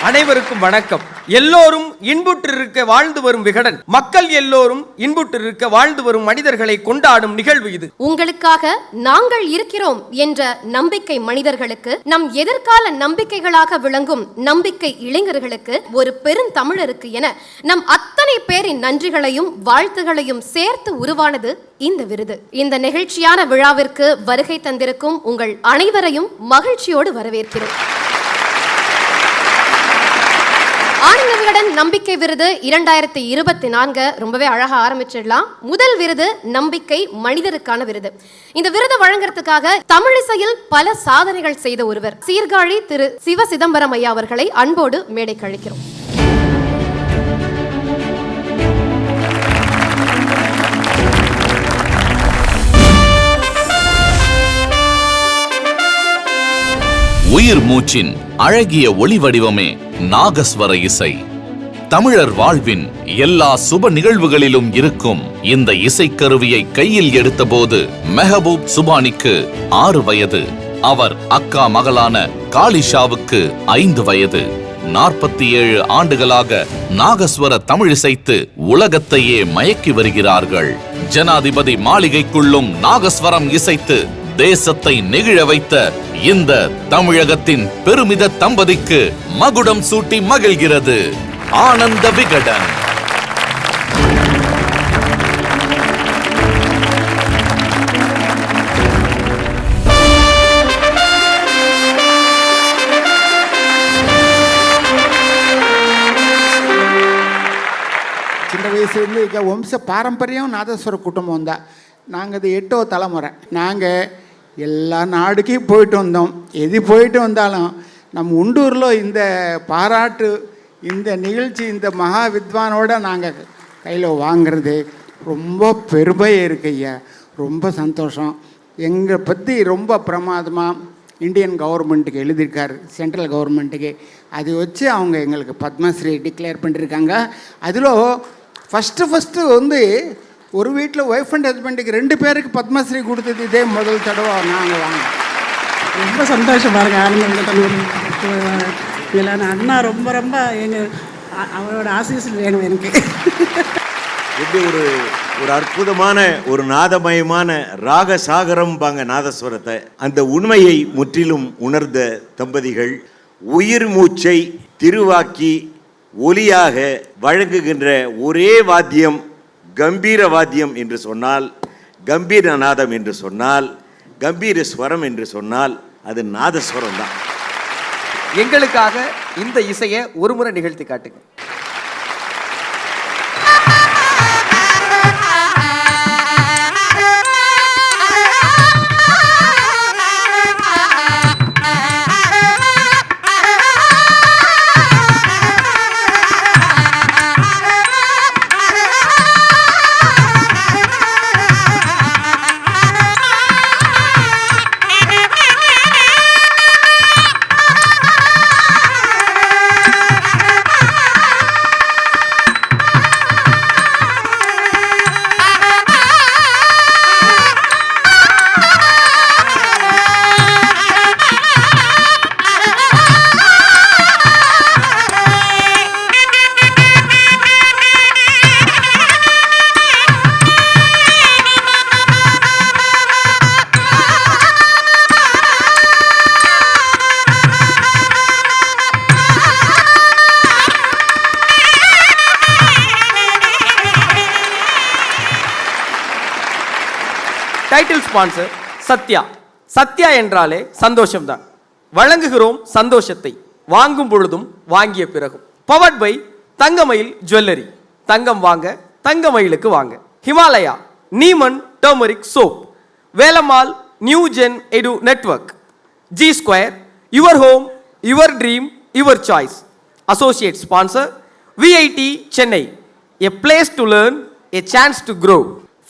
அனைவருக்கும் வணக்கம். எல்லோரும் இன்புற்றிருக்க வாழ்ந்து வரும் விகடன், மக்கள் எல்லோரும் இன்புற்றிருக்க வாழ்ந்து வரும் மனிதர்களை கொண்டாடும் நிகழ்வு இது. உங்களுக்காக நாங்கள் இருக்கிறோம் என்ற நம்பிக்கை மனிதர்களுக்கு, நம் எதிர்கால நம்பிக்கைகளாக விளங்கும் நம்பிக்கை இளைஞர்களுக்கு, ஒரு பெருந்தமிழருக்கு என நம் அத்தனை பேரின் நன்றிகளையும் வாழ்த்துகளையும் சேர்த்து உருவானது இந்த விருது. இந்த நெகிழ்ச்சியான விழாவிற்கு வருகை தந்திருக்கும் உங்கள் அனைவரையும் மகிழ்ச்சியோடு வரவேற்கிறோம். ஆனந்த விகடன் நம்பிக்கை விருது 2024 ரொம்பவே அழகா ஆரம்பிச்சிடலாம். முதல் விருது நம்பிக்கை மனிதருக்கான விருது. இந்த விருது வழங்குறதுக்காக தமிழிசையில் பல சாதனைகள் செய்த ஒருவர், சீர்காழி திரு சிவ சிதம்பரம் ஐயா அவர்களை அன்போடு மேடைக்கு அழைக்கிறோம். உயிர் மூச்சின் அழகிய ஒளி வடிவமே நாகஸ்வர இசை. தமிழர் வாழ்வின் எல்லா சுப நிகழ்வுகளிலும் இருக்கும் இந்த இசைக்கருவியை கையில் எடுத்தபோது மெஹபூப் சுபானிக்கு 6 வயது. அவர் அக்கா மகளான காளிஷாவுக்கு 5 வயது. 47 ஆண்டுகளாக நாகஸ்வர தமிழிசைத்து உலகத்தையே மயக்கி வருகிறார்கள். ஜனாதிபதி மாளிகைக்குள்ளும் நாகஸ்வரம் இசைத்து தேசத்தை நெகிழ வைத்த இந்த தமிழகத்தின் பெருமித தம்பதிக்கு மகுடம் சூட்டி மகிழ்கிறது ஆனந்த விகடன். சின்ன வயசுலேருந்து வம்ச பாரம்பரியம் நாதஸ்வர குடும்பம் தான். நாங்கள் அது 8வது தலைமுறை. நாங்கள் எல்லா நாடுக்கும் போயிட்டு வந்தோம். எது போயிட்டு வந்தாலும் நம்ம உள்ளூரில் இந்த பாராட்டு, இந்த நிகழ்ச்சி, இந்த மகா வித்வானோட நாங்கள் கையில் வாங்கிறது ரொம்ப பெருமையாக இருக்கு ஐயா. ரொம்ப சந்தோஷம். எங்களை பற்றி ரொம்ப பிரமாதமாக இந்தியன் கவர்மெண்ட்டுக்கு எழுதியிருக்காரு, சென்ட்ரல் கவர்மெண்ட்டுக்கு. அதை வச்சு அவங்க எங்களுக்கு பத்மஸ்ரீ டிக்ளேர் பண்ணியிருக்காங்க. அதில் ஃபஸ்ட்டு வந்து ஒரு வீட்டில் ஒய்ஃப் அண்ட் ஹஸ்பண்டுக்கு 2 பேருக்கு பத்மஸ்ரீ கொடுத்தது இதே முதல் தடவை நாங்கள் வாங்க. ரொம்ப சந்தோஷம் பாருங்கள். ஆனந்த இதில் அண்ணா ரொம்ப ரொம்ப அவரோட ஆசீஸ்ஸில் வேணும் எனக்கு. எப்படி ஒரு அற்புதமான ஒரு நாதமயமான ராக சாகரம் பாங்க நாதஸ்வரத்தை. அந்த உண்மையை முற்றிலும் உணர்ந்த தம்பதிகள் உயிர் மூச்சை திருவாக்கி ஒலியாக வழங்குகின்ற ஒரே வாத்தியம் கம்பீர வாத்தியம் என்று சொன்னால், கம்பீர நாதம் என்று சொன்னால், கம்பீர ஸ்வரம் என்று சொன்னால் அது நாதஸ்வரம் தான். எங்களுக்காக இந்த இசையை ஒரு முறை நிகழ்த்தி காட்டுங்க. Title sponsor Sathya. சத்யா என்றாலே சந்தோஷம்தான். வழங்குகிறோம் சந்தோஷத்தை, வாங்கும் பொழுதும் வாங்கிய பிறகும். Powered by Thangamayil jewellery. தங்கம் வாங்க தங்கமயிலுக்கு வாங்க. Himalaya neem turmeric soap. Velammal new gen edu network. G square your home your dream your choice. Associate sponsor VIT Chennai. A place to learn, a chance to grow.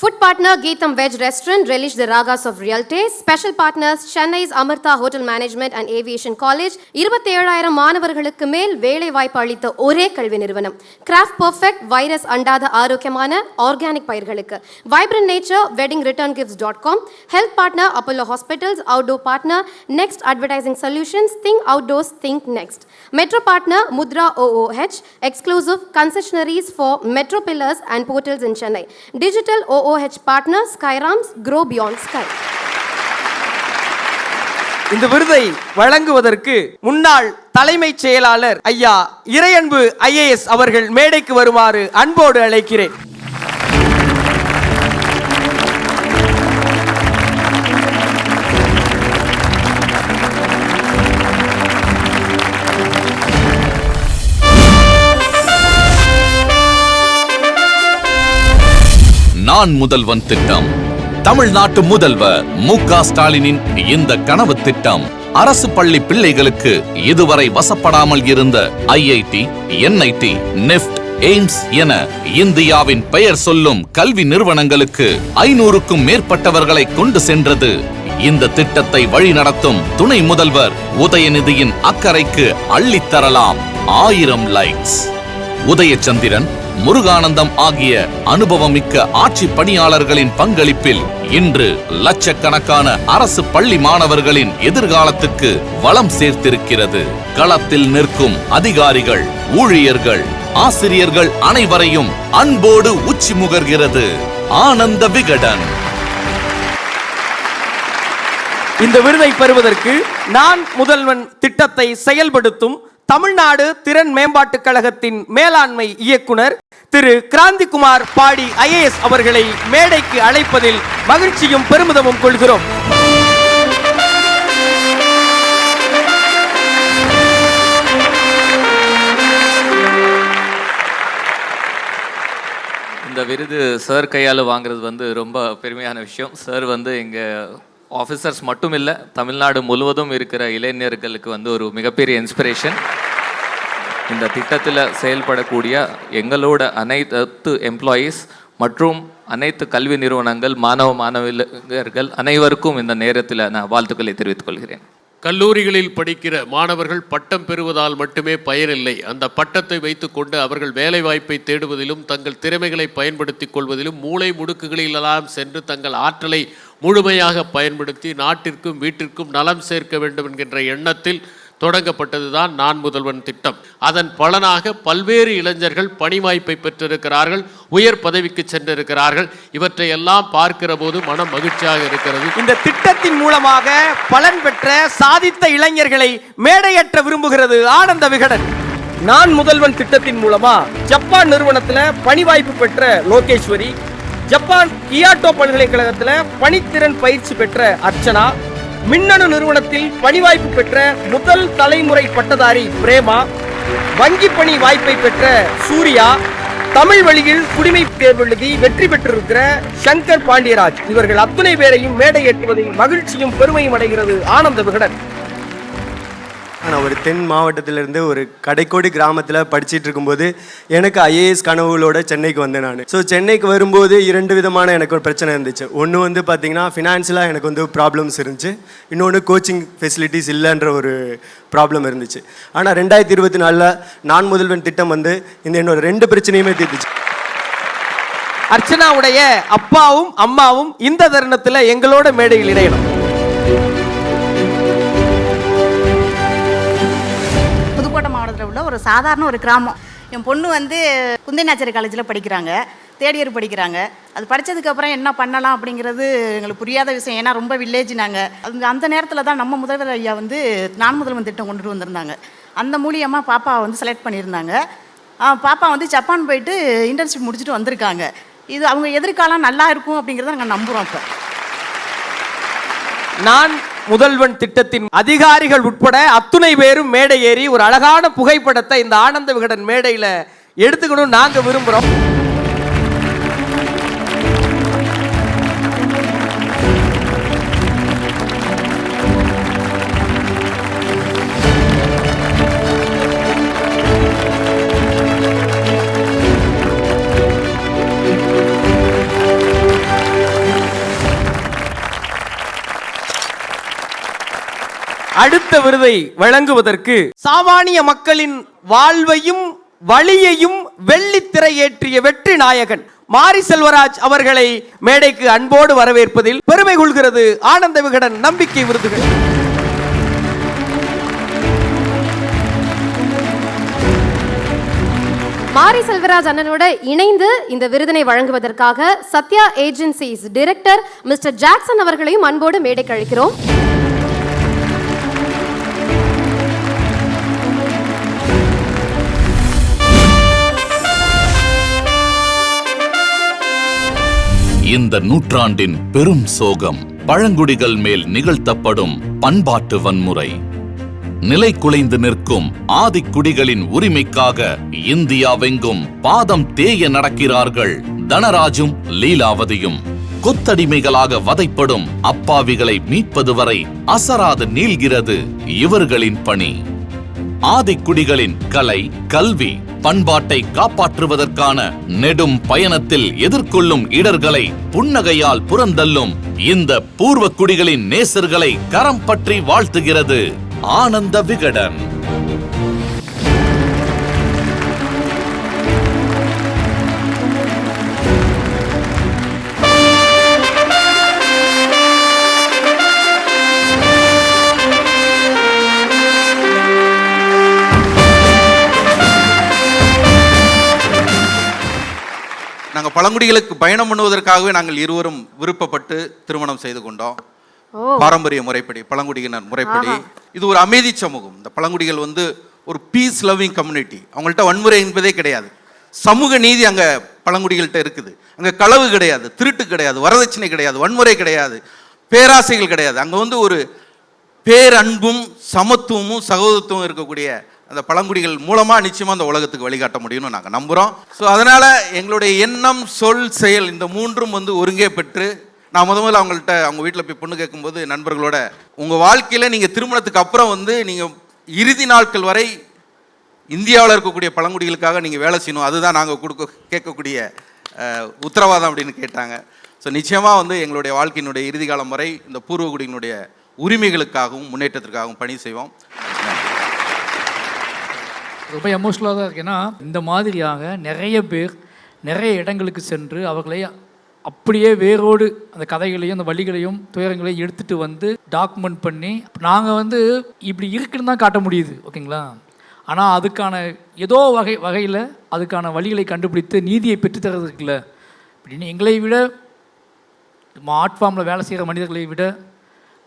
Food partner Geetham Veg Restaurant, relish the ragas of real taste. Special partners Chennai's Amartha Hotel Management and Aviation College. 27,000 மாணவர்களுக்கு மேல் வேலை வாய்ப்பு அளித்த ஒரே கல்வி நிறுவனம். Craft Perfect, virus அண்டாத ஆரோக்கியமான organic பயிர்களுக்கு. Vibrant Nature, weddingreturnGifts.com. Health partner Apollo Hospitals. Outdoor partner Next Advertising Solutions. Think outdoors, think next. Metro partner Mudra OOH. Exclusive concessionaries for metro pillars and portals in Chennai. Digital OOH partner Skyrams, grow beyond sky. இந்த விருதை வழங்குவதற்கு முன்னாள் தலைமைச் செயலாளர் ஐயா Iraianbu IAS அவர்கள் மேடைக்கு வருமாறு அன்போடு அழைக்கிறேன். நான் முதல்வன் திட்டம். தமிழ்நாட்டு முதல்வர் மு.க. ஸ்டாலினின் இந்த கனவு திட்டம் அரசு பள்ளி பிள்ளைகளுக்கு இதுவரை வசப்படாமல் இருந்த IIT, NIT, NIFT, எய்ம்ஸ் என இந்தியாவின் பெயர் சொல்லும் கல்வி நிறுவனங்களுக்கு 500க்கும் மேற்பட்டவர்களை கொண்டு சென்றது. இந்த திட்டத்தை வழிநடத்தும் துணை முதல்வர் உதயநிதியின் அக்கறைக்கு அள்ளித்தரலாம் 1000 லைக்ஸ். உதயச்சந்திரன், முருகானந்தம் ஆகிய அனுபவமிக்க ஆட்சி பணியாளர்களின் பங்களிப்பில் இன்று லட்சக்கணக்கான அரசு பள்ளி மாணவர்களின் எதிர்காலத்துக்கு வளம் சேர்த்திருக்கிறது. களத்தில் நிற்கும் அதிகாரிகள், ஊழியர்கள், ஆசிரியர்கள் அனைவரையும் அன்போடு உச்சி முகர்கிறது ஆனந்த விகடன். இந்த விருதை பெறுவதற்கு நான் முதல்வன் திட்டத்தை செயல்படுத்தும் தமிழ்நாடு திறன் மேம்பாட்டுக் கழகத்தின் மேலாண்மை இயக்குனர் திரு கிராந்திகுமார் பாடி IAS அவர்களை மேடைக்கு அழைப்பதில் மகிழ்ச்சியும் பெருமிதமும் கொள்கிறோம். இந்த விருது சார் கையால் வாங்குறது ரொம்ப பெருமையான விஷயம். சார் எங்கள் ஆஃபீஸர்ஸ் மட்டும் இல்லை, தமிழ்நாடு முழுவதும் இருக்கிற இளைஞர்களுக்கு ஒரு மிகப்பெரிய இன்ஸ்பிரேஷன். இந்த திட்டத்தில் செயல்படக்கூடிய எங்களோட அனைத்து எம்ப்ளாயீஸ் மற்றும் அனைத்து கல்வி நிறுவனங்கள், மாணவர்கள் அனைவருக்கும் இந்த நேரத்தில் நான் வாழ்த்துக்களை தெரிவித்துக் கொள்கிறேன். கல்லூரிகளில் படிக்கிற மாணவர்கள் பட்டம் பெறுவதால் மட்டுமே பயனில்லை. அந்த பட்டத்தை வைத்துக்கொண்டு அவர்கள் வேலை வாய்ப்பை தேடுவதிலும் தங்கள் திறமைகளை பயன்படுத்திக் கொள்வதிலும் மூளை முடுக்குகளிலெல்லாம் சென்று தங்கள் ஆற்றலை முழுமையாக பயன்படுத்தி நாட்டிற்கும் வீட்டிற்கும் நலம் சேர்க்க வேண்டும் என்கின்ற எண்ணத்தில் தொடங்கப்பட்டதுதான் நான் முதல்வன் திட்டம். அதன் பலனாக பல்வேறு இளைஞர்கள் பணி வாய்ப்பை பெற்றிருக்கிறார்கள், உயர் பதவிக்கு சென்றிருக்கிறார்கள். இவற்றை எல்லாம் பார்க்கிற போது மனம் மகிழ்ச்சியாக இருக்கிறது. இந்த திட்டத்தின் மூலமாக பலன் பெற்ற சாதித்த இளைஞர்களை மேடையேற்ற விரும்புகிறது ஆனந்த விகடன். நான் முதல்வன் திட்டத்தின் மூலமா ஜப்பான் நிறுவனத்துல பணி வாய்ப்பு பெற்ற லோகேஸ்வரி, ஜப்பான் கியாட்டோ பல்கலைக்கழகத்துல பணித்திறன் பயிற்சி பெற்ற அர்ச்சனா, மின்னணு நிறுவனத்தில் பணி வாய்ப்பு பெற்ற முதல் தலைமுறை பட்டதாரி பிரேமா, வங்கி பணி வாய்ப்பை பெற்ற சூர்யா, தமிழ் வழியில் குடிமை தேர்வு எழுதி வெற்றி பெற்றிருக்கிற சங்கர் பாண்டியராஜ், இவர்கள் அத்துணை பேரையும் மேடை ஏற்றுவதில் மகிழ்ச்சியும் பெருமையும் அடைகிறது ஆனந்த விகடன். நான் ஒரு தென் மாவட்டத்திலிருந்து ஒரு கடைக்கோடி கிராமத்தில் படிச்சுட்டு இருக்கும்போது எனக்கு IAS கனவுகளோட சென்னைக்கு வந்தேன் நான். ஸோ சென்னைக்கு வரும்போது 2 விதமான எனக்கு ஒரு பிரச்சனை இருந்துச்சு. ஒன்று பார்த்தீங்கன்னா ஃபினான்ஷியலாக எனக்கு ப்ராப்ளம்ஸ் இருந்துச்சு, இன்னொன்று கோச்சிங் ஃபெசிலிட்டிஸ் இல்லைன்ற ஒரு ப்ராப்ளம் இருந்துச்சு. ஆனால் 2024 நான் முதல்வன் திட்டம் இந்த என்னோட 2 பிரச்சனையுமே தீர்த்துச்சு. அர்ச்சனாவுடைய அப்பாவும் அம்மாவும் இந்த தருணத்தில் எங்களோட மேடையில் இணையணும். உள்ள ஒரு சாதாரண ஒரு கிராமம். என் பொண்ணு குந்தைநாச்சரி காலேஜில் படிக்கிறாங்க, தேர்ட் இயர் படிக்கிறாங்க. அது படித்ததுக்கப்புறம் என்ன பண்ணலாம் அப்படிங்கிறது எங்களுக்கு புரியாத விஷயம். ஏன்னா ரொம்ப வில்லேஜ் நாங்கள். அந்த நேரத்தில் தான் நம்ம முதல்வர் ஐயா நான் முதல்வன் திட்டம் கொண்டுட்டு வந்திருந்தாங்க. அந்த மூலியமாக பாப்பா செலக்ட் பண்ணியிருந்தாங்க. பாப்பா ஜப்பான் போயிட்டு இன்டர்ன்ஷிப் முடிச்சுட்டு வந்திருக்காங்க. இது அவங்க எதிர்காலம் நல்லா இருக்கும் அப்படிங்கிறத நாங்கள் நம்புகிறோம். இப்போ நான் முதல்வன் திட்டத்தின் அதிகாரிகள் உட்பட அத்துணை பேரும் மேடை ஏறி ஒரு அழகான புகைப்படத்தை இந்த ஆனந்த விகடன் மேடையில் எடுத்துக்கணும் நாங்க விரும்புகிறோம். அடுத்த விருதை வழங்குவதற்கு சாமானிய மக்களின் வாழ்வையும் வழியையும் வெள்ளித்திரை ஏற்றிய வெற்றி நாயகன் மாரி செல்வராஜ் அவர்களை மேடைக்கு அன்போடு வரவேற்பதில் பெருமை கொள்கிறது ஆனந்த விகடன் நம்பிக்கை விருதுகள். மாரி செல்வராஜ் அண்ணனோட இணைந்து இந்த விருதினை வழங்குவதற்காக Sathya agencies director mister Jackson அவர்களையும் அன்போடு மேடைக்கு அழைக்கிறோம். இந்த நூற்றாண்டின் பெரும் சோகம் பழங்குடிகள் மேல் நிகழ்த்தப்படும் பண்பாட்டு வன்முறை. நிலை குலைந்து நிற்கும் ஆதிக்குடிகளின் உரிமைக்காக இந்தியாவெங்கும் பாதம் தேய நடக்கிறார்கள் தனராஜும் லீலாவதியும். கொத்தடிமைகளாக வதைப்படும் அப்பாவிகளை மீட்பது வரை அசராது நீள்கிறது இவர்களின் பணி. ஆதிக்குடிகளின் கலை, கல்வி, பண்பாட்டை காப்பாற்றுவதற்கான நெடும் பயணத்தில் எதிர்கொள்ளும் இடர்களை புன்னகையால் புறந்தள்ளும் இந்த பூர்வ குடிகளின் நேசர்களை கரம் பற்றி வாழ்த்துகிறது ஆனந்த விகடன். நாங்கள் பழங்குடிகளுக்கு பயணம் பண்ணுவதற்காகவே நாங்கள் இருவரும் விருப்பப்பட்டு திருமணம் செய்து கொண்டோம். பாரம்பரிய முறைப்படி, பழங்குடியினர் முறைப்படி. இது ஒரு அமைதி சமூகம். இந்த பழங்குடிகள் வந்து ஒரு பீஸ் லவ்விங் கம்யூனிட்டி. அவங்கள்ட்ட வன்முறை என்பதே கிடையாது. சமூக நீதி அங்கே பழங்குடிகள்கிட்ட இருக்குது. அங்கே களவு கிடையாது, திருட்டு கிடையாது, வரதட்சணை கிடையாது, வன்முறை கிடையாது, பேராசைகள் கிடையாது. அங்கே வந்து ஒரு பேரன்பும் சமத்துவமும் சகோதரத்துவம் இருக்கக்கூடிய அந்த பழங்குடிகள் மூலமாக நிச்சயமாக அந்த உலகத்துக்கு வழிகாட்ட முடியும்னு நாங்கள் நம்புகிறோம். ஸோ அதனால் எங்களுடைய எண்ணம், சொல், செயல் இந்த மூன்றும் வந்து ஒருங்கே பெற்று நான் முதல்ல அவங்கள்ட்ட அவங்க வீட்டில் போய் பொண்ணு கேட்கும்போது நண்பர்களோட உங்கள் வாழ்க்கையில் நீங்கள் திருமணத்துக்கு அப்புறம் வந்து நீங்கள் இறுதி நாட்கள் வரை இந்தியாவில் இருக்கக்கூடிய பழங்குடிகளுக்காக நீங்கள் வேலை செய்யணும், அதுதான் நாங்கள் கேட்கக்கூடிய உத்தரவாதம் அப்படின்னு கேட்டாங்க. ஸோ நிச்சயமாக வந்து எங்களுடைய வாழ்க்கையினுடைய இறுதி காலம் வரை இந்த பூர்வகுடியினுடைய உரிமைகளுக்காகவும் முன்னேற்றத்திற்காகவும் பணி செய்வோம். ரொம்ப எமோஷ்னலாக தான் இருக்கு. ஏன்னா இந்த மாதிரியாக நிறைய பேர் நிறைய இடங்களுக்கு சென்று அவர்களை அப்படியே வேரோடு அந்த கதைகளையும் அந்த வழிகளையும் துயரங்களையும் எடுத்துகிட்டு வந்து டாக்குமெண்ட் பண்ணி நாங்கள் வந்து இப்படி இருக்குன்னு தான் காட்ட முடியுது, ஓகேங்களா. ஆனால் அதுக்கான ஏதோ வகையில் அதுக்கான வழிகளை கண்டுபிடித்து நீதியை பெற்றுத்தரது இருக்குல்ல அப்படின்னு எங்களை விட ஆர்ட் ஃபார்மில் வேலை செய்கிற மனிதர்களை விட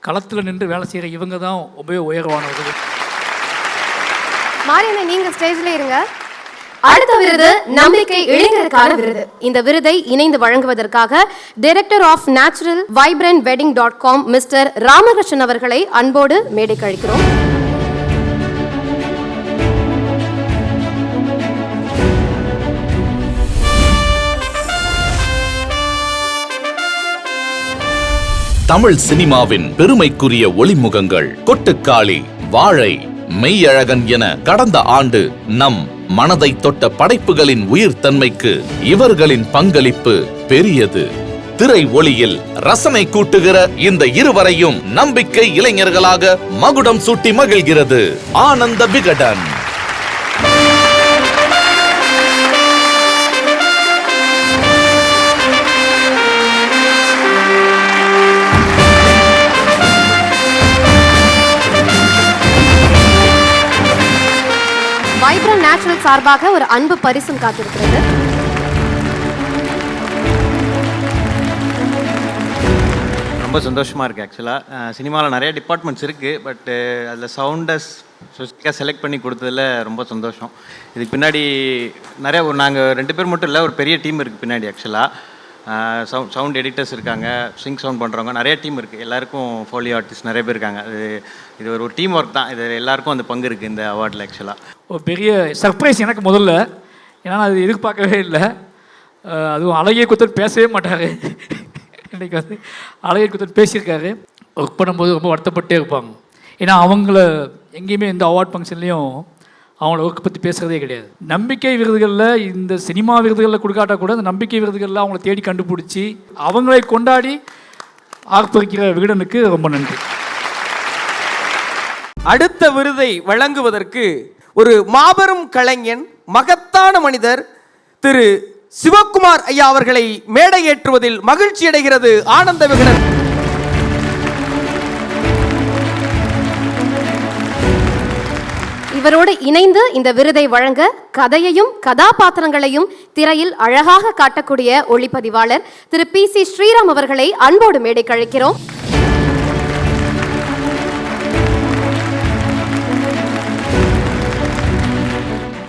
களத்தில் நின்று வேலை செய்கிற இவங்க தான் ரொம்ப உயர்வானவர்கள். மாரியண்ணே, நீங்க ஸ்டேஜ்ல இருங்க. அடுத்த விருது நம்பிக்கை இளைஞருக்கான விருது. இந்த விருதை இணைந்து வழங்குவதற்காக director of natural vibrant wedding mister Ramakrishnan அவர்களை அன்போடு மேடைக்கு அழைக்கிறோம். தமிழ் சினிமாவின் பெருமைக்குரிய ஒளிமுகங்கள் கொட்டுக்காளி, வாழை, மெய்யழகன் என கடந்த ஆண்டு நம் மனதை தொட்ட படைப்புகளின் உயிர்த்தன்மைக்கு இவர்களின் பங்களிப்பு பெரியது. திரை ஒளியில் ரசனை கூட்டுகிற இந்த இருவரையும் நம்பிக்கை இளைஞர்களாக மகுடம் சூட்டி மகிழ்கிறது ஆனந்த விகடன். வைப்ரண்ட் நேச்சுரல் சார்பாக ஒரு அன்பு பரிசும் காத்திருக்கிறது. ரொம்ப சந்தோஷமாக இருக்குது. ஆக்சுவலாக சினிமாவில் நிறைய டிபார்ட்மெண்ட்ஸ் இருக்குது, பட் அதில் சவுண்டஸ் ஸ்பெசிஃபிக்காக செலக்ட் பண்ணி கொடுத்ததில் ரொம்ப சந்தோஷம். இதுக்கு பின்னாடி நிறைய நாங்கள் 2 பேர் மட்டும் இல்லை, ஒரு பெரிய டீம் இருக்குது பின்னாடி. ஆக்சுவலாக சவுண்ட் எடிட்டர்ஸ் இருக்காங்க, சிங்க் சவுண்ட் பண்ணுறவங்க, நிறைய டீம் இருக்குது. எல்லாருக்கும் ஃபோலியோ ஆர்டிஸ்ட் நிறைய பேர் இருக்காங்க. இது ஒரு டீம் ஒர்க் தான். இது எல்லாருக்கும் அந்த பங்கு இருக்குது இந்த அவார்டில். ஆக்சுவலாக ஒரு பெரிய சர்ப்ரைஸ் எனக்கு முதல்ல, ஏன்னா அது எதிர்பார்க்கவே இல்லை. அதுவும் அழகிய குத்தர் பேசவே மாட்டார். இன்றைக்கி வந்து அழகிய குத்தர் பேசியிருக்காரு. ஒர்க் பண்ணும்போது ரொம்ப வருத்தப்பட்டே இருப்பாங்க. ஏன்னா அவங்கள எங்கேயுமே எந்த அவார்ட் ஃபங்க்ஷன்லேயும் அவங்கள ஒர்க் பற்றி பேசுகிறதே கிடையாது. நம்பிக்கை விருதுகளில், இந்த சினிமா விருதுகளில் கொடுக்காட்டா கூட அந்த நம்பிக்கை விருதுகளில் அவங்கள தேடி கண்டுபிடிச்சி அவங்களை கொண்டாடி ஆர்ப்பரிக்கிற விகடனுக்கு ரொம்ப நன்றி. அடுத்த விருதை வழங்குவதற்கு ஒரு மாபெரும் கலைஞன், மகத்தான மனிதர் திரு சிவகுமார் ஐயா அவர்களை மேடை ஏற்றுவதில் மகிழ்ச்சி அடைகிறது ஆனந்த விகடன். இவரோடு இணைந்து இந்த விருதை வழங்க கதையையும் கதாபாத்திரங்களையும் திரையில் அழகாக காட்டக்கூடிய ஒளிப்பதிவாளர் திரு PC ஸ்ரீராம் அவர்களை அன்போடு மேடைக்கு அழைக்கிறோம்.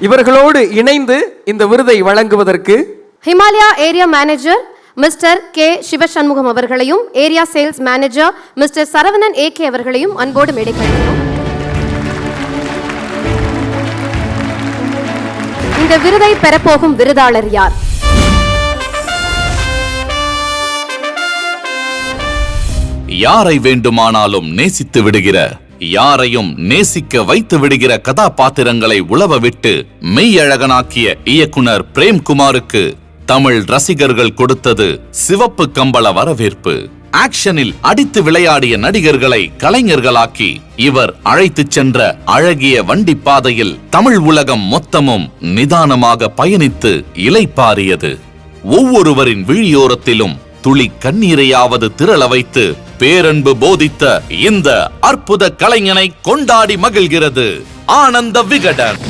இவர்களோடு இணைந்து இந்த விருதை வழங்குவதற்கு Himalaya area manager mister K Sivashanmugam அவர்களையும், area sales manager mister Saravanan AK அவர்களையும் அன்போடு மேடைக்கு அழைக்கிறோம். இந்த விருதை பெறப்போகும் விருதாளர் யார்? யாரை வேண்டுமானாலும் நேசித்து விடுகிற, யாரையும் நேசிக்க வைத்து விடுகிற கதாபாத்திரங்களை உலவ விட்டு மெய்யழகனாக்கிய இயக்குனர் பிரேம்குமாருக்கு தமிழ் ரசிகர்கள் கொடுத்தது சிவப்பு கம்பள வரவேற்பு. ஆக்ஷனில் அடித்து விளையாடிய நடிகர்களை கலைஞர்களாக்கி இவர் அழைத்துச் சென்ற அழகிய வண்டி பாதையில் தமிழ் உலகம் மொத்தமும் நிதானமாக பயணித்து இலைப்பாரியது. ஒவ்வொருவரின் விழியோரத்திலும் துளி கண்ணீரையாவது திரள வைத்து பேரன்பு போதித்த இந்த அற்புத கலைஞனை கொண்டாடி மகிழ்கிறது ஆனந்த விகடன்.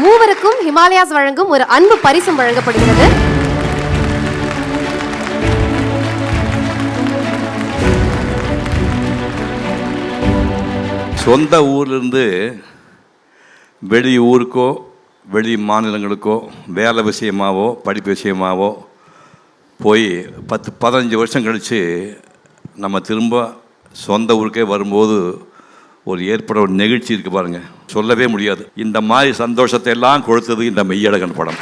மூவருக்கும் ஹிமாலயாஸ் வழங்கும் ஒரு அன்பு பரிசும் வழங்கப்படுகிறது. சொந்த ஊர்லேருந்து வெளி ஊருக்கோ வெளி மாநிலங்களுக்கோ வேலை விஷயமாவோ படிப்பு விஷயமாவோ போய் 10-15 வருஷம் கழித்து நம்ம திரும்ப சொந்த ஊருக்கே வரும்போது ஒரு ஏற்பட ஒரு நெகிழ்ச்சி இருக்குது பாருங்கள், சொல்லவே முடியாது. இந்த மாதிரி சந்தோஷத்தை எல்லாம் கொடுத்தது இந்த மெய்யழகன் படம்.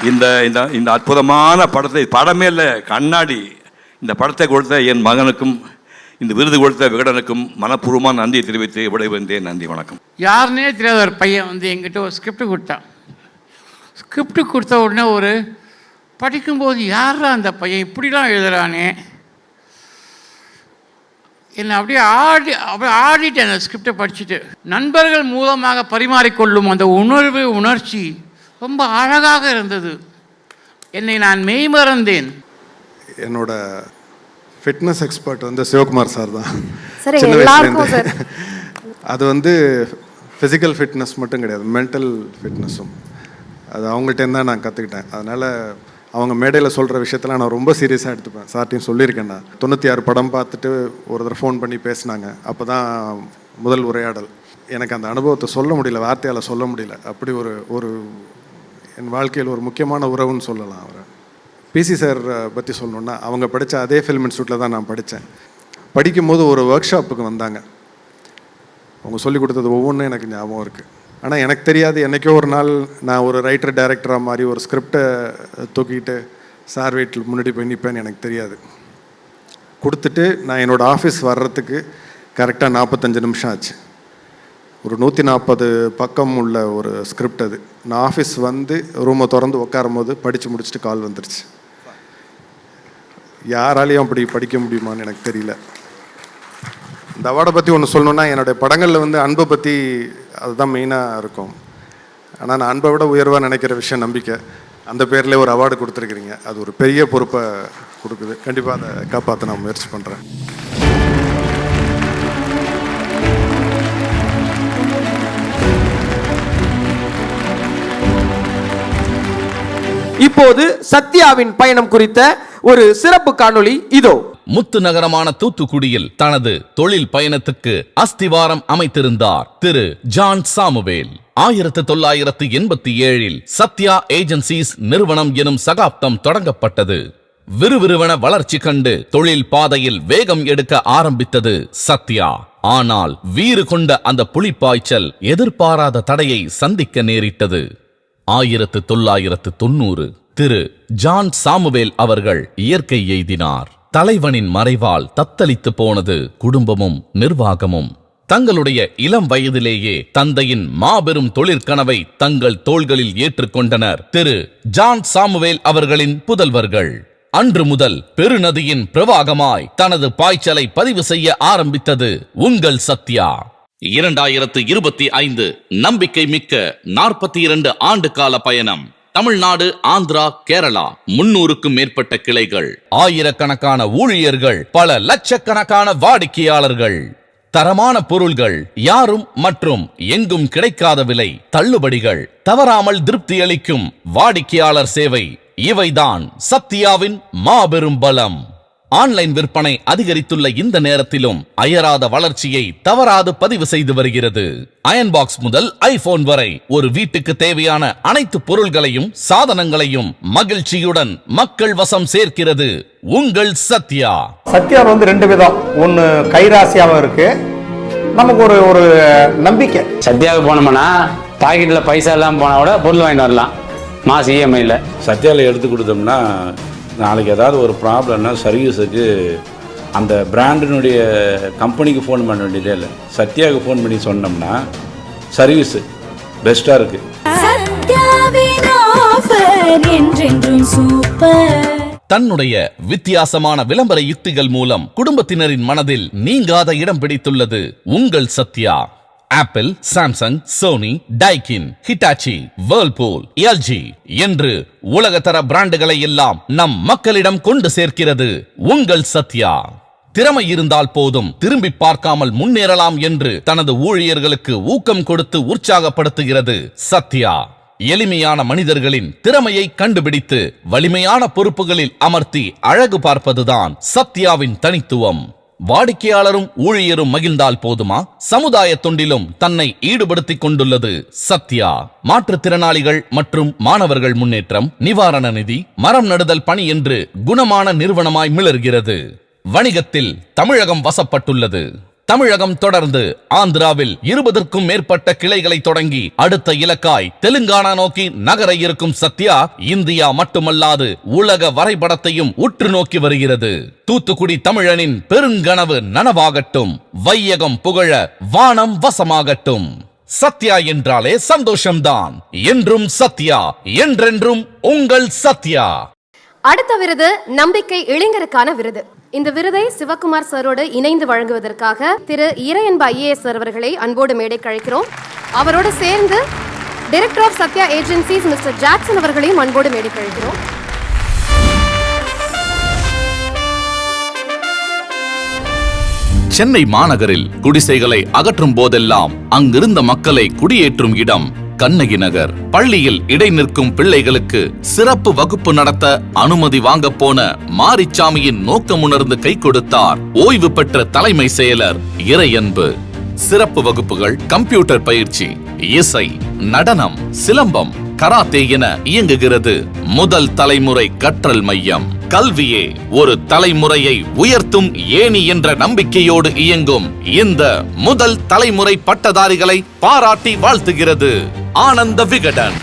இந்த இந்த இந்த அற்புதமான படத்தை, படமே இல்லை கண்ணாடி, இந்த படத்தை கொடுத்த என் மகனுக்கும் இந்த விருது கொடுத்த விகடனுக்கும் மனப்பூர்வமாக நன்றியை தெரிவித்து விடைபெறுந்தேன். நன்றி, வணக்கம். யாருன்னே தெரியாத ஒரு பையன் வந்து எங்கிட்ட ஒரு ஸ்கிரிப்ட் கொடுத்தான். ஸ்கிரிப்ட் கொடுத்த உடனே ஒரு படிக்கும்போது யாரா அந்த பையன் இப்படிலாம் எழுதுறானே, என்னை அப்படியே ஆடிட்டேன் அந்த ஸ்கிரிப்டை படிச்சுட்டு. நண்பர்கள் மூலமாக பரிமாறிக்கொள்ளும் அந்த உணர்ச்சி ரொம்ப அழகாக இருந்தது. என்னை நான் மெய்மறந்தேன். என்னோட ஃபிட்னஸ் எக்ஸ்பர்ட் வந்து சிவகுமார் சார் தான். சின்ன வயசுலேருந்து அது வந்து ஃபிசிக்கல் ஃபிட்னஸ் மட்டும் கிடையாது, மென்டல் ஃபிட்னஸும் அது அவங்கள்ட்டேருந்து தான் நான் கற்றுக்கிட்டேன். அதனால் அவங்க மேடையில் சொல்கிற விஷயத்தெல்லாம் நான் ரொம்ப சீரியஸாக எடுத்துப்பேன். சார்ட்டையும் சொல்லியிருக்கேன். நான் 96 படம் பார்த்துட்டு ஒரு தடவை ஃபோன் பண்ணி பேசினாங்க. அப்போ தான் முதல் உரையாடல். எனக்கு அந்த அனுபவத்தை சொல்ல முடியல, வார்த்தையால் சொல்ல முடியல. அப்படி ஒரு என் வாழ்க்கையில் ஒரு முக்கியமான உறவுன்னு சொல்லலாம் அவரை. PC சார் பற்றி சொல்லணுன்னா, அவங்க படித்த அதே ஃபில்ம் இன்ஸ்டியூட்டில் தான் நான் படித்தேன். படிக்கும்போது ஒரு ஒர்க் ஷாப்புக்கு வந்தாங்க. அவங்க சொல்லிக் கொடுத்தது ஒவ்வொன்றும் எனக்கு ஞாபகம் இருக்குது. ஆனால் எனக்கு தெரியாது, என்றைக்கோ ஒரு நாள் நான் ஒரு ரைட்டர் டைரக்டராக மாதிரி ஒரு ஸ்கிரிப்டை தூக்கிட்டு சார் வீட்டில் முன்னாடி போய் நிற்பேன்னு எனக்கு தெரியாது. கொடுத்துட்டு நான் என்னோடய ஆஃபீஸ் வர்றதுக்கு கரெக்டாக 45 நிமிஷம் ஆச்சு. ஒரு 140 பக்கம் உள்ள ஒரு ஸ்கிரிப்ட் அது. நான் ஆஃபீஸ் வந்து ரூமை திறந்து உட்காரும் போது படித்து முடிச்சுட்டு கால் வந்துருச்சு. யாராலையும் அப்படி படிக்க முடியுமான்னு எனக்கு தெரியல. இந்த அவார்டை பற்றி ஒன்று சொல்லணுன்னா, என்னுடைய படங்களில் வந்து அன்பை பற்றி அதுதான் மெயினாக இருக்கும். ஆனால் நான் அன்பை விட உயர்வாக நினைக்கிற விஷயம் நம்பிக்கை. அந்த பேரில் ஒரு அவார்டு கொடுத்துருக்குறீங்க, அது ஒரு பெரிய பொறுப்பை கொடுக்குது. கண்டிப்பாக அதை காப்பாற்ற நான் முயற்சி பண்ணுறேன். இப்போது சத்யாவின் பயணம் குறித்த ஒரு சிறப்பு காணொளி இதோ. முத்து நகரமான தூத்துக்குடியில் தனது தொழில் பயணத்துக்கு அஸ்திவாரம் அமைத்திருந்தார் திரு ஜான் சாமுவேல். 1987 சத்யா ஏஜென்சிஸ் நிறுவனம் எனும் சகாப்தம் தொடங்கப்பட்டது. விறுவிறுவன வளர்ச்சி கண்டு தொழில் பாதையில் வேகம் எடுக்க ஆரம்பித்தது சத்யா. ஆனால் வீறு கொண்ட அந்த புலிப்பாய்ச்சல் எதிர்பாராத தடையை சந்திக்க நேரிட்டது. 1990 திரு ஜான் சாமுவேல் அவர்கள் இயற்கை எய்தினார். தலைவனின் மறைவால் தத்தளித்து போனது குடும்பமும் நிர்வாகமும். தங்களுடைய இளம் வயதிலேயே தந்தையின் மாபெரும் தொழிற்கனவை தங்கள் தோள்களில் ஏற்றுக்கொண்டனர் திரு ஜான் சாமுவேல் அவர்களின் புதல்வர்கள். அன்று முதல் பெருநதியின் பிரவாகமாய் தனது பாய்ச்சலை பதிவு செய்ய ஆரம்பித்தது உங்கள் சத்யா. 2025 நம்பிக்கை மிக்க 42 ஆண்டு கால பயணம். தமிழ்நாடு, ஆந்திரா, கேரளா 300க்கும் மேற்பட்ட கிளைகள், ஆயிரக்கணக்கான ஊழியர்கள், பல லட்சக்கணக்கான வாடிக்கையாளர்கள், தரமான பொருள்கள், யாரும் மற்றும் எங்கும் கிடைக்காத விலை, தள்ளுபடிகள், தவறாமல் திருப்தி அளிக்கும் வாடிக்கையாளர் சேவை, இவைதான் சத்யாவின் மாபெரும் பலம். ஆன்லைன் விற்பனை அதிகரித்துள்ள இந்த நேரத்திலும் அயராத வளர்ச்சியை தவறாது பதிவு செய்து வருகிறது. அயன் பாக்ஸ் முதல் ஐபோன் வரை ஒரு வீட்டுக்கு தேவையான அனைத்து பொருள்களையும் சாதனங்களையும் மகிழ்ச்சியுடன் மக்கள் வசம் சேர்க்கிறது உங்கள் சத்யா. சத்யா வந்து 2 விதம். ஒன்று கைராசியாகவும் இருக்கு, நமக்கு ஒரு நம்பிக்கை. சத்யாவுக்கு போனோம்னா பாக்கெட்டில் பைசா எல்லாம் போனால் கூட பொருள் வாங்கிட்டு வரலாம் மாச இஎம்ஐயில். சத்யாவில் எடுத்து கொடுத்தோம்னா நாளைக்கு ஏதாவது ஒரு ப்ராப்ளம்னா சர்வீஸுக்கு அந்த பிராண்டினுடைய கம்பெனிக்கு ஃபோன் பண்ண வேண்டியதே இல்லை. சத்யாவுக்கு ஃபோன் பண்ணி சொன்னோம்னா சர்வீஸு பெஸ்ட்டாக இருக்குது. தன்னுடைய வித்தியாசமான விளம்பர யுக்திகள் மூலம் குடும்பத்தினரின் மனதில் நீங்காத இடம் பிடித்துள்ளது உங்கள் Sathya. Apple, Samsung, Sony, Daikin, Hitachi, Whirlpool, LG என்று உலகத்தர பிராண்டுகளை எல்லாம் நம் மக்களிடம் கொண்டு சேர்க்கிறது உங்கள் சத்யா. திறமை இருந்தால் போதும், திரும்பி பார்க்காமல் முன்னேறலாம் என்று தனது ஊழியர்களுக்கு ஊக்கம் கொடுத்து உற்சாகப்படுத்துகிறது சத்யா. எளிமையான மனிதர்களின் திறமையை கண்டுபிடித்து வலிமையான பொறுப்புகளில் அமர்த்தி அழகு பார்ப்பதுதான் சத்யாவின் தனித்துவம். வாடிக்கையாளரும் ஊழியரும் மகிழ்ந்தால் போதுமா? சமுதாய தொண்டிலும் தன்னை ஈடுபடுத்திக் கொண்டுள்ளது சத்யா. மாற்றுத்திறனாளிகள் மற்றும் மாணவர்கள் முன்னேற்றம், நிவாரண நிதி, மரம் நடுதல் பணி என்று குணமான நிறுவனமாய் மிளர்கிறது. வணிகத்தில் தமிழகம் வசப்பட்டுள்ளது. தமிழகம் தொடர்ந்து ஆந்திராவில் 20க்கும் மேற்பட்ட கிளைகளை தொடங்கி அடுத்த இலக்காய் தெலுங்கானா நோக்கி நகர இருக்கும் சத்யா இந்தியா மட்டுமல்லாது உலக வரைபடத்தையும் உற்று நோக்கி வருகிறது. தூத்துக்குடி தமிழனின் பெருங்கனவு நனவாகட்டும், வையகம் புகழ வானம் வசமாகட்டும். சத்யா என்றாலே சந்தோஷம்தான். என்றும் சத்யா, என்றென்றும் உங்கள் சத்யா. அடுத்த விருது நம்பிக்கை இளைஞருக்கான விருது. இந்த விருதை சிவகுமார் சாரோடு இணைந்து வழங்குவதற்காக திரு இறையன்பு IAS சார் அவர்களை அன்போடு மேடை கழிக்கிறோம். அவரோடு சேர்ந்து director of Sathya agencies mister Jackson அவர்களையும் அன்போடு மேடை கழிக்கிறோம். சென்னை மாநகரில் குடிசைகளை அகற்றும் போதெல்லாம் அங்கிருந்த மக்களை குடியேற்றும் இடம் கண்ணகி நகர். பள்ளியில் இடை நிற்கும் பிள்ளைகளுக்கு சிறப்பு வகுப்பு நடத்த அனுமதி வாங்க போன மாரிச்சாமியின் நோக்கம் உணர்ந்து கை கொடுத்தார் ஓய்வு பெற்ற தலைமை செயலர் இறையன்பு. சிறப்பு வகுப்புகள், கம்ப்யூட்டர் பயிற்சி, இசை, நடனம், சிலம்பம், கராத்தே என இயங்குகிறது முதல் தலைமுறை கற்றல் மையம். கல்வியே ஒரு தலைமுறையை உயர்த்தும் ஏணி என்ற நம்பிக்கையோடு இயங்கும் இந்த முதல் தலைமுறை பட்டதாரிகளை பாராட்டி வாழ்த்துகிறது ஆனந்த விகடன்.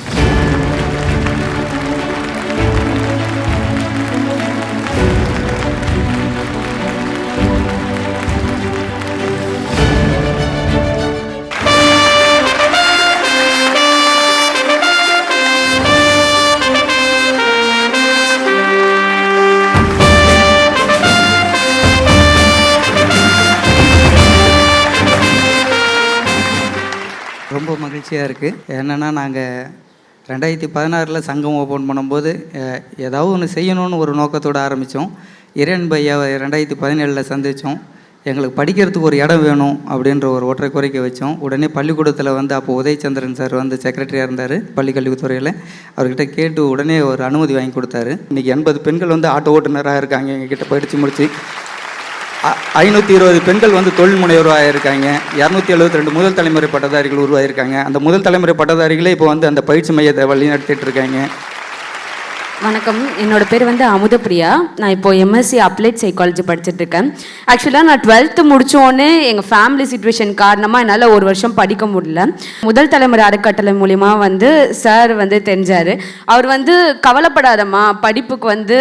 ரொம்ப மகிழ்ச்சியாக இருக்குது. என்னென்னா நாங்கள் 2016 சங்கம் ஓப்பன் பண்ணும்போது ஏதாவது ஒன்று செய்யணும்னு ஒரு நோக்கத்தோடு ஆரம்பித்தோம். இறையன்பு ஐயாவை 2017 சந்தித்தோம். எங்களுக்கு படிக்கிறதுக்கு ஒரு இடம் வேணும் அப்படின்ற ஒரு ஒற்றை கோரிக்கை வச்சோம். உடனே பள்ளிக்கூடத்தில் வந்து அப்போ உதயச்சந்திரன் சார் வந்து செக்ரட்டரியாக இருந்தார் பள்ளிக்கல்வித்துறையில். அவர்கிட்ட கேட்டு உடனே ஒரு அனுமதி வாங்கி கொடுத்தாரு. இன்றைக்கி 80 பெண்கள் வந்து ஆட்டோ ஓட்டுநராக இருக்காங்க. எங்ககிட்ட படித்து முடித்து 520 பெண்கள் வந்து தொழில் முனைவராக இருக்காங்க. 272 முதல் தலைமுறை பட்டதாரிகள் உருவாகியிருக்காங்க. அந்த முதல் தலைமுறை பட்டதாரிகளே இப்போ வந்து அந்த பயிற்சி மையத்தை வழி நடத்திட்டு இருக்காங்க. வணக்கம், என்னோட பேர் வந்து அமுதப்பிரியா. நான் இப்போ எம்எஸ்சி அப்ளைட் சைக்காலஜி படிச்சுட்டு இருக்கேன். ஆக்சுவலாக நான் 12th முடித்தோடனே எங்கள் ஃபேமிலி சுச்சுவேஷன் காரணமாக என்னால் ஒரு வருஷம் படிக்க முடியல. முதல் தலைமுறை அறக்கட்டளை மூலிமா வந்து சார் வந்து தெரிஞ்சார். அவர் வந்து கவலைப்படாதம்மா, படிப்புக்கு வந்து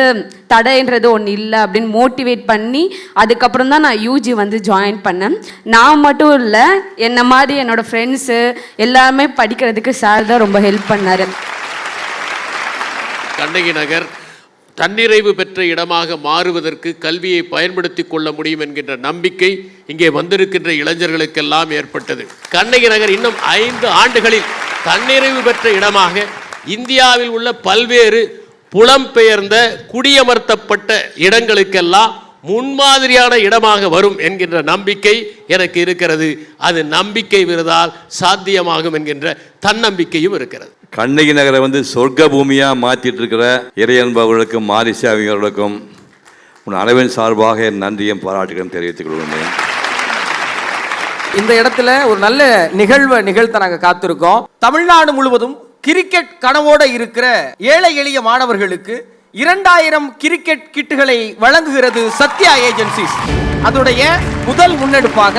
தடைன்றது ஒன்று இல்லை அப்படின்னு மோட்டிவேட் பண்ணி அதுக்கப்புறம் தான் நான் யூஜி வந்து ஜாயின் பண்ணேன். நான் மட்டும் இல்லை, என்ன மாதிரி என்னோடய ஃப்ரெண்ட்ஸு எல்லாருமே படிக்கிறதுக்கு சார் தான் ரொம்ப ஹெல்ப் பண்ணார். கண்ணகி நகர் தன்னிறைவு பெற்ற இடமாக மாறுவதற்கு கல்வியை பயன்படுத்தி கொள்ள முடியும் என்கின்ற நம்பிக்கை இங்கே வந்திருக்கின்ற இளைஞர்களுக்கெல்லாம் ஏற்பட்டது. கண்ணகி நகர் இன்னும் 5 ஆண்டுகளில் தன்னிறைவு பெற்ற இடமாக இந்தியாவில் உள்ள பல்வேறு புலம்பெயர்ந்த குடியமர்த்தப்பட்ட இடங்களுக்கெல்லாம் முன்மாதிரியான இடமாக வரும் என்கின்ற நம்பிக்கை எனக்கு இருக்கிறது. அது நம்பிக்கை விருதால் சாத்தியமாகும் என்கின்ற தன்னம்பிக்கையும் இருக்கிறது. கண்ணகி நகரை வந்து சொர்க்க பூமியாக மாற்றிட்டு இருக்கிற இறையன்பவர்களுக்கும் மாரிசாமிகளுக்கும் உன் அளவின் சார்பாக என் நன்றியும் பாராட்டுகளும் தெரிவித்துக் கொள்கிறேன். இந்த இடத்துல ஒரு நல்ல நிகழ்வை நிகழ்த்த நாங்கள் காத்திருக்கோம். தமிழ்நாடு முழுவதும் கிரிக்கெட் கனவோட இருக்கிற ஏழை எளிய மாணவர்களுக்கு 2000 கிரிக்கெட் கிட்டுகளை வழங்குகிறது சத்யா ஏஜென்சிஸ். அதோடைய முதல் முன்னெடுப்பாக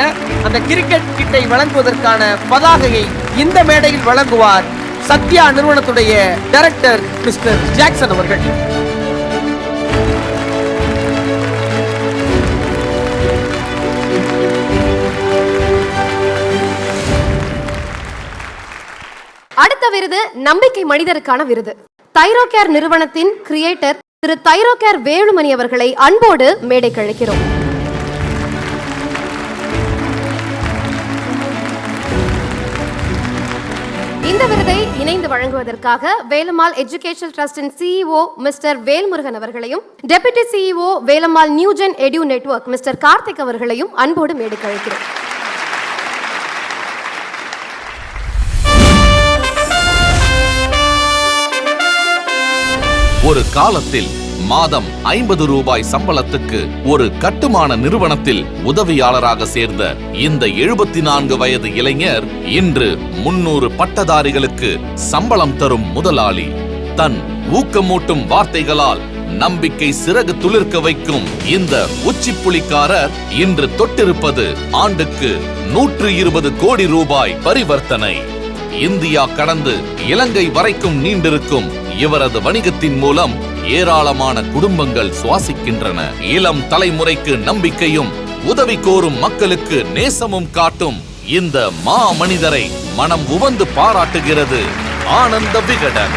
அந்த கிரிக்கெட் கிட்டை வழங்குவதற்கான பதாகையை இந்த மேடையில் வழங்குவார் சத்யா நிறுவனத்துடைய டைரக்டர் மிஸ்டர் ஜாக்சன் அவர்கள். அடுத்த விருது நம்பிக்கை மனிதருக்கான விருது. தைரோகேர் நிறுவனத்தின் கிரியேட்டர் திரு தைரோகேர் வேலுமணி அவர்களை அன்போடு மேடைக்கு அழைக்கிறோம். இந்த விருதை இணைந்து வழங்குவதற்காக வேலம்மாள் எஜுகேஷனல் ட்ரஸ்டின் சிஇஓ மிஸ்டர் வேல்முருகன் அவர்களையும், deputy CEO Velammal new gen edu network mister Karthik அவர்களையும் அன்போடு மேடைக்கு அழைக்கிறோம். ஒரு காலத்தில் மாதம் 50 ரூபாய் சம்பளத்துக்கு ஒரு கட்டுமான நிறுவனத்தில் உதவியாளராக சேர்ந்த இந்த 74 வயது இளைஞர் இன்று 300 பட்டதாரிகளுக்கு சம்பளம் தரும் முதலாளி. தன் ஊக்கமூட்டும் வார்த்தைகளால் நம்பிக்கை சிறகு துளிர்க்க வைக்கும் இந்த உச்சிப்புலிக்காரர் இன்று தொட்டிருப்பது ஆண்டுக்கு 120 கோடி ரூபாய் பரிவர்த்தனை. இந்தியா கடந்து இலங்கை வரைக்கும் நீண்டிருக்கும் இவரது வணிகத்தின் மூலம் ஏராளமான குடும்பங்கள் சுவாசிக்கின்றன. இளம் தலைமுறைக்கு நம்பிக்கையும் உதவி கோரும் மக்களுக்கு நேசமும் காட்டும் இந்த மாமனிதரை மனம் உவந்து பாராட்டுகிறது ஆனந்த விகடன்.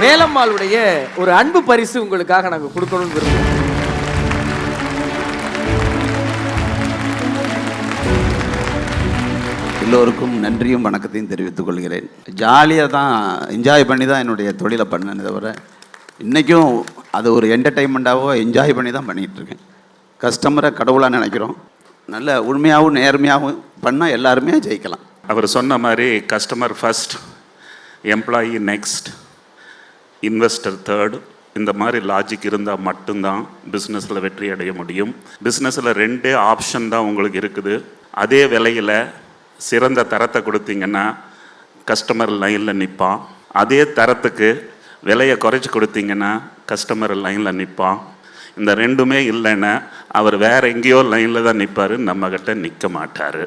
வேலம்மாளுடைய ஒரு அன்பு பரிசு உங்களுக்காக நாங்கள் கொடுக்கணும்னு விரும்புகிறோம். எல்லோருக்கும் நன்றியும் வணக்கத்தையும் தெரிவித்துக் கொள்கிறேன். ஜாலியாக தான் என்ஜாய் பண்ணி தான் என்னுடைய தொழிலை பண்ணேன். தவிர இன்றைக்கும் அது ஒரு என்டர்டெயின்மெண்ட்டாகவோ என்ஜாய் பண்ணி தான் பண்ணிகிட்ருக்கேன். கஸ்டமரை கடவுளாக நினைக்கிறோம். நல்ல உண்மையாகவும் நேர்மையாகவும் பண்ணால் எல்லாருமே ஜெயிக்கலாம். அவர் சொன்ன மாதிரி customer first, employee next, investor third, இந்த மாதிரி லாஜிக் இருந்தால் மட்டும்தான் பிஸ்னஸில் வெற்றி அடைய முடியும். பிஸ்னஸில் 2 ஆப்ஷன் தான் உங்களுக்கு இருக்குது. அதே விலையில் சிறந்த தரத்தை கொடுத்தீங்கன்னா கஸ்டமர் லைனில் நிற்பான். அதே தரத்துக்கு விலையை குறைச்சி கொடுத்தீங்கன்னா கஸ்டமர் லைனில் நிற்பான். இந்த 2மே இல்லைன்னா அவர் வேறு எங்கேயோ லைனில் தான் நிற்பார், நம்மக்கிட்ட நிற்க மாட்டார்.